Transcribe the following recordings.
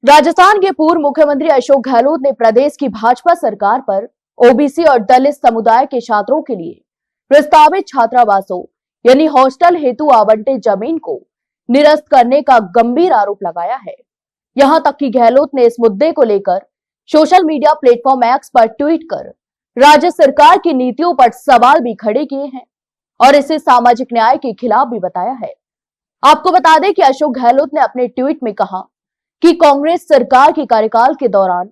राजस्थान के पूर्व मुख्यमंत्री अशोक गहलोत ने प्रदेश की भाजपा सरकार पर ओबीसी और दलित समुदाय के छात्रों के लिए प्रस्तावित छात्रावासों यानी हॉस्टल हेतु आवंटित जमीन को निरस्त करने का गंभीर आरोप लगाया है। यहां तक कि गहलोत ने इस मुद्दे को लेकर सोशल मीडिया प्लेटफॉर्म एक्स पर ट्वीट कर राज्य सरकार की नीतियों पर सवाल भी खड़े किए हैं और इसे सामाजिक न्याय के खिलाफ भी बताया है। आपको बता दें कि अशोक गहलोत ने अपने ट्वीट में कहा कि कांग्रेस सरकार के कार्यकाल के दौरान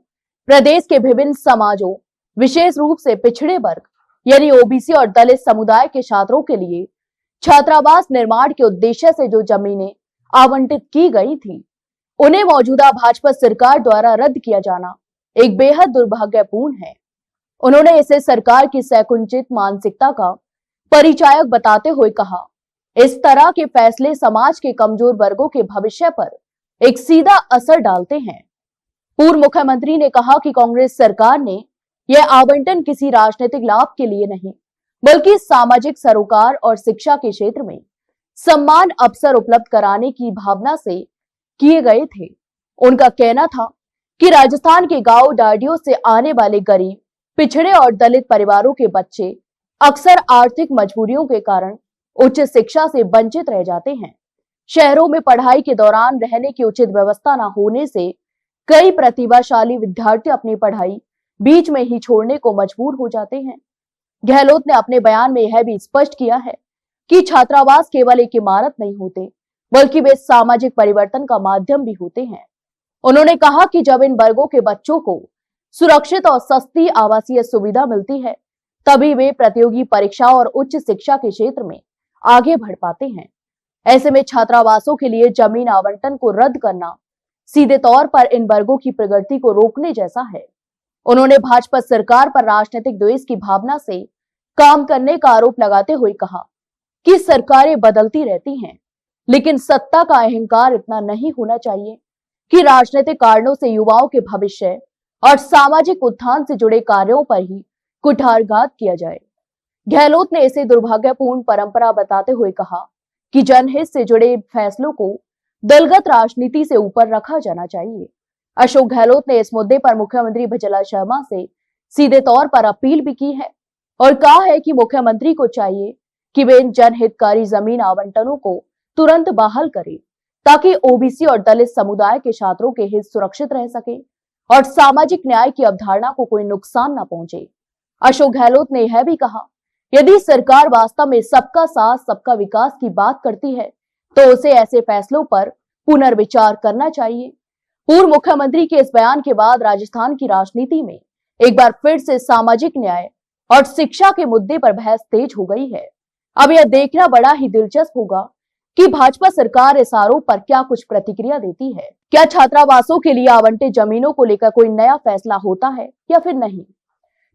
प्रदेश के विभिन्न समाजों, विशेष रूप से पिछड़े वर्ग यानी ओबीसी और दलित समुदाय के छात्रों के लिए छात्रावास निर्माण के उद्देश्य से जो जमीनें आवंटित की गई थी, उन्हें मौजूदा भाजपा सरकार द्वारा रद्द किया जाना एक बेहद दुर्भाग्यपूर्ण है। उन्होंने इसे सरकार की संकुचित मानसिकता का परिचायक बताते हुए कहा, इस तरह के फैसले समाज के कमजोर वर्गों के भविष्य पर एक सीधा असर डालते हैं। पूर्व मुख्यमंत्री ने कहा कि कांग्रेस सरकार ने यह आवंटन किसी राजनीतिक लाभ के लिए नहीं, बल्कि सामाजिक सरोकार और शिक्षा के क्षेत्र में समान अवसर उपलब्ध कराने की भावना से किए गए थे। उनका कहना था कि राजस्थान के गांव डाडियों से आने वाले गरीब, पिछड़े और दलित परिवारों के बच्चे अक्सर आर्थिक मजबूरियों के कारण उच्च शिक्षा से वंचित रह जाते हैं। शहरों में पढ़ाई के दौरान रहने की उचित व्यवस्था न होने से कई प्रतिभाशाली विद्यार्थी अपनी पढ़ाई बीच में ही छोड़ने को मजबूर हो जाते हैं। गहलोत ने अपने बयान में यह भी स्पष्ट किया है कि छात्रावास केवल एक इमारत नहीं होते, बल्कि वे सामाजिक परिवर्तन का माध्यम भी होते हैं। उन्होंने कहा कि जब इन वर्गों के बच्चों को सुरक्षित और सस्ती आवासीय सुविधा मिलती है, तभी वे प्रतियोगी परीक्षा और उच्च शिक्षा के क्षेत्र में आगे बढ़ पाते हैं। ऐसे में छात्रावासों के लिए जमीन आवंटन को रद्द करना सीधे तौर पर इन वर्गों की प्रगति को रोकने जैसा है। उन्होंने भाजपा सरकार पर राजनीतिक द्वेष की भावना से काम करने का आरोप लगाते हुए कहा कि सरकारें बदलती रहती हैं, लेकिन सत्ता का अहंकार इतना नहीं होना चाहिए कि राजनीतिक कारणों से युवाओं के भविष्य और सामाजिक उत्थान से जुड़े कार्यों पर ही कुठारघात किया जाए। गहलोत ने इसे दुर्भाग्यपूर्ण परंपरा बताते हुए कहा कि जनहित से जुड़े फैसलों को दलगत राजनीति से ऊपर रखा जाना चाहिए। अशोक गहलोत ने इस मुद्दे पर मुख्यमंत्री भजला शर्मा से सीधे तौर पर अपील भी की है और कहा है कि मुख्यमंत्री को चाहिए कि वे इन जनहितकारी जमीन आवंटनों को तुरंत बहाल करें, ताकि ओबीसी और दलित समुदाय के छात्रों के हित सुरक्षित रह सके और सामाजिक न्याय की अवधारणा को कोई नुकसान न पहुंचे। अशोक गहलोत ने यह भी कहा, यदि सरकार वास्तव में सबका साथ सबका विकास की बात करती है, तो उसे ऐसे फैसलों पर पुनर्विचार करना चाहिए। पूर्व मुख्यमंत्री के इस बयान के बाद राजस्थान की राजनीति में एक बार फिर से सामाजिक न्याय और शिक्षा के मुद्दे पर बहस तेज हो गई है। अब यह देखना बड़ा ही दिलचस्प होगा कि भाजपा सरकार इस आरोप पर क्या कुछ प्रतिक्रिया देती है। क्या छात्रावासों के लिए आवंटित जमीनों को लेकर कोई नया फैसला होता है या फिर नहीं?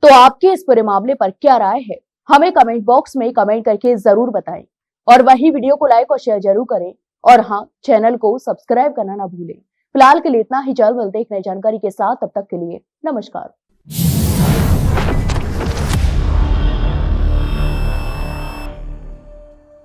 तो आपके इस पूरे मामले पर क्या राय है, हमें कमेंट बॉक्स में कमेंट करके जरूर बताएं और वही वीडियो को लाइक और शेयर जरूर करें और हाँ, चैनल को सब्सक्राइब करना ना भूलें। फिलहाल के लिए इतना ही, जल्द मिलते हैं एक नई जानकारी के साथ। तब तक के लिए नमस्कार।